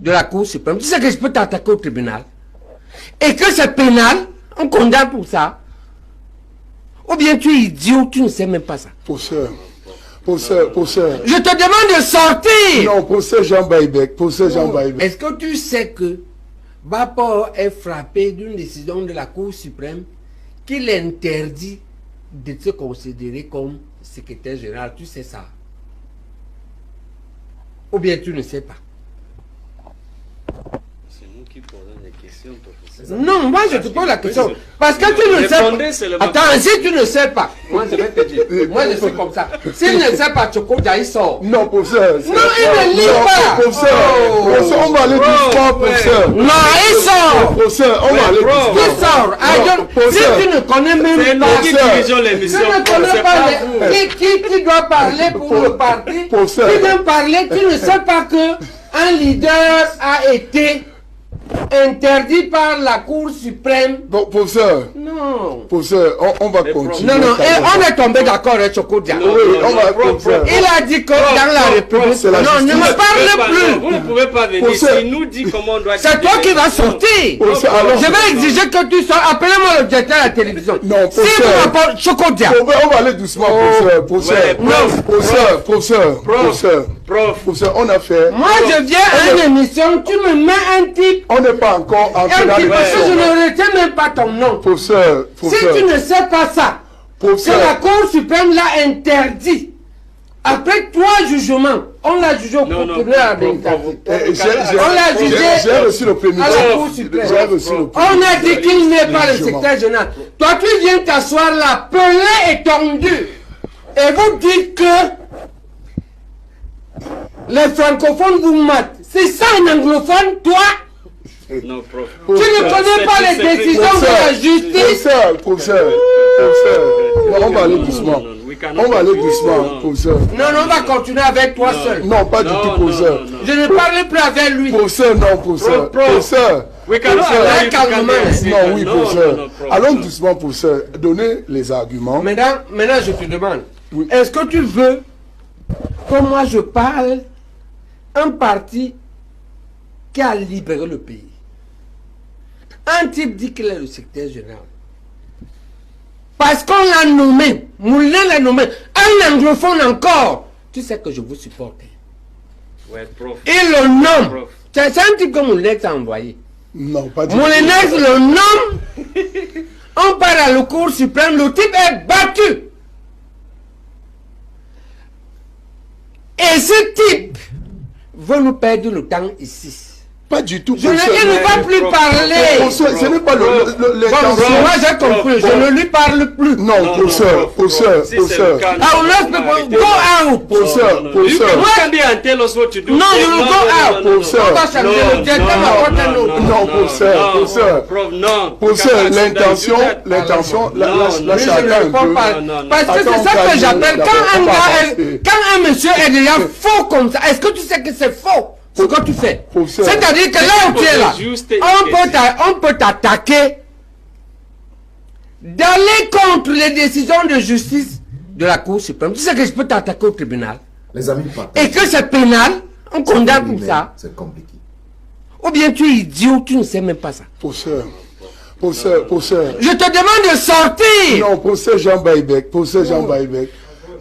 de la Cour suprême, tu sais que je peux t'attaquer au tribunal. Et que c'est pénal, on condamne pour ça. Ou bien tu es idiot, tu ne sais même pas ça. Professeur. Je te demande de sortir. Non, professeur Jean Baïbek. Professeur Jean Baïbek. Est-ce que tu sais que Bapor est frappé d'une décision de la Cour suprême qui l'interdit de se considérer comme secrétaire général? Tu sais ça? Ou bien tu ne sais pas? C'est nous qui posons des questions, professeur. Non, moi je te pose la question. Parce que tu ne sais pas. Attends, si tu ne sais pas, moi je vais te dire. Moi je suis comme ça. S'il ne sait pas, Chokodia, il sort. Non, professeur. Non, il ne lit pas. Professeur, on va aller doucement, professeur. Non, il sort. Professeur, on va aller doucement. Il sort. Si tu ne connais même pas, qui dirigeons l'émission, tu ne connais pas qui doit parler pour le parti, qui vient parler, tu ne sais pas que un leader a été interdit par la Cour suprême. Bon, professeur. Non. Professeur, on va continuer. Non, on est tombé d'accord avec Chokodia. Oui, on va professeur. Il a dit que dans la République... Non, ne me parle plus. Vous ne pouvez pas venir ici. Il nous dit comment on doit... C'est toi qui vas sortir. Je vais exiger que tu sors. Appelez-moi le directeur de la télévision. Non, si vous m'appelez Chokodia. On va aller doucement, professeur, on a fait... Moi, je viens à une émission, tu me mets un type... On n'est pas encore entré dans l'émission. Parce que je ne retiens même pas ton nom. Professeur. Si tu ne sais pas ça, que la Cour suprême l'a interdit. Après 3 jugements, on l'a jugé au procureur d'État. On l'a jugé j'ai reçu le premier à la Cour suprême. On a dit qu'il n'est pas le secrétaire général. Toi, tu viens t'asseoir là, pelé et tendu. Et vous dites que les francophones vous matent. C'est ça un anglophone, toi? Non, prof. Tu ne connais pas les décisions de la justice? Professeur. On va aller doucement. On va aller doucement, professeur. Non, on va continuer avec toi seul. Non, pas du tout, professeur. Je ne parle plus avec lui. Professeur, non, professeur. Professeur. Non, oui, professeur. Allons doucement, professeur. Donnez les arguments. Maintenant, je te demande. Est-ce que tu veux que moi je parle un parti qui a libéré le pays? Un type dit qu'il est le secrétaire général. Parce qu'on l'a nommé. Moulin l'a nommé. Un anglophone encore. Tu sais que je vous supporte. Ouais, prof. Il le nomme. C'est un type que Moulinex a envoyé. Non, pas du tout. Moulinex le nomme. On part à la Cour suprême. Le type est battu. Et ce type veut nous perdre le temps ici. Pas du tout. Je ne va plus parler. Ce n'est pas l'intention. Moi j'ai compris, je ne lui parle plus. Non, professeur. Ah, go out. Professeur. No, you will go out. Professeur. Non, professeur, l'intention, là chacun un peu. Parce que c'est ça que j'appelle quand un monsieur est déjà faux comme ça. Est-ce que tu sais que c'est faux? Ce que tu fais. C'est-à-dire que là où tu es là, on peut t'attaquer d'aller contre les décisions de justice de la Cour suprême. Tu sais que je peux t'attaquer au tribunal. Les amis, et que c'est pénal, on condamne pour ça. C'est compliqué. Ou bien tu es idiot, tu ne sais même pas ça. Professeur. Je te demande de sortir. Non, professeur Jean Baïbek.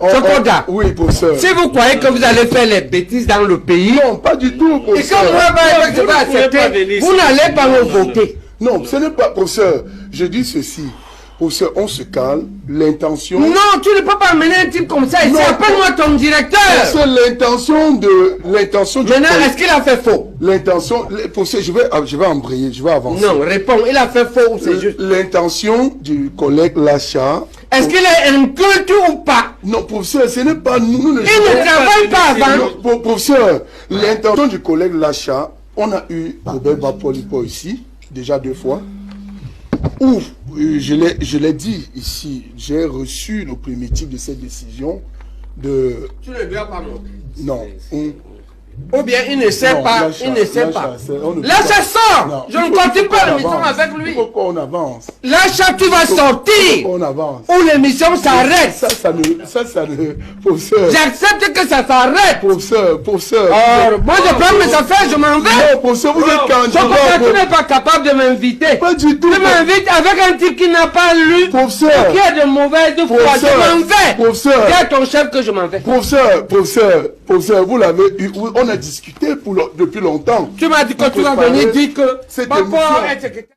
Chokodia. Oui, professeur. Si vous croyez que vous allez faire les bêtises dans le pays, non, pas du tout, professeur. Et comme moi, je vais accepter, vous n'allez pas me voter. Non, ce n'est pas, professeur. Je dis ceci. Professeur, on se calme. L'intention... Non, tu ne peux pas amener un type comme ça ici. Appelle-moi ton directeur. C'est l'intention du... Maintenant, est-ce qu'il a fait faux? L'intention... Professeur, je vais embrayer, je vais avancer. Non, réponds. Il a fait faux ou c'est juste? L'intention du collègue Lacha... Est-ce qu'il est un culte ou pas? Non, professeur, ce n'est pas nous. Il ne travaille pas avant. Professeur, l'intention du collègue Lacha, on a eu Robert Bapolipo ici, déjà 2 fois, où, je l'ai dit ici, j'ai reçu le primitif de cette décision de... Tu ne lui as pas montré? Non. Ou bien il ne sait pas, il ne sait pas. L'achat sort. Je ne continue pas l'émission avec lui. Pourquoi on avance? L'achat, tu vas sortir. On avance. Ou l'émission s'arrête. Ça ne... Professeur. J'accepte que ça s'arrête. Professeur. Or, moi je prends mes affaires, je m'en vais. Non, professeur, vous êtes candidat. Tu n'es pas capable de m'inviter. Pas du tout. Tu m'invites avec un type qui n'a pas lu. Professeur. Qui a de mauvaises foi. Je m'en vais. Professeur. Dis à ton chef que je m'en vais. Professeur, vous l'avez eu. On a discuté depuis longtemps. Tu m'as dit que tu vas venir dire que cette papa émission. est secrétaire.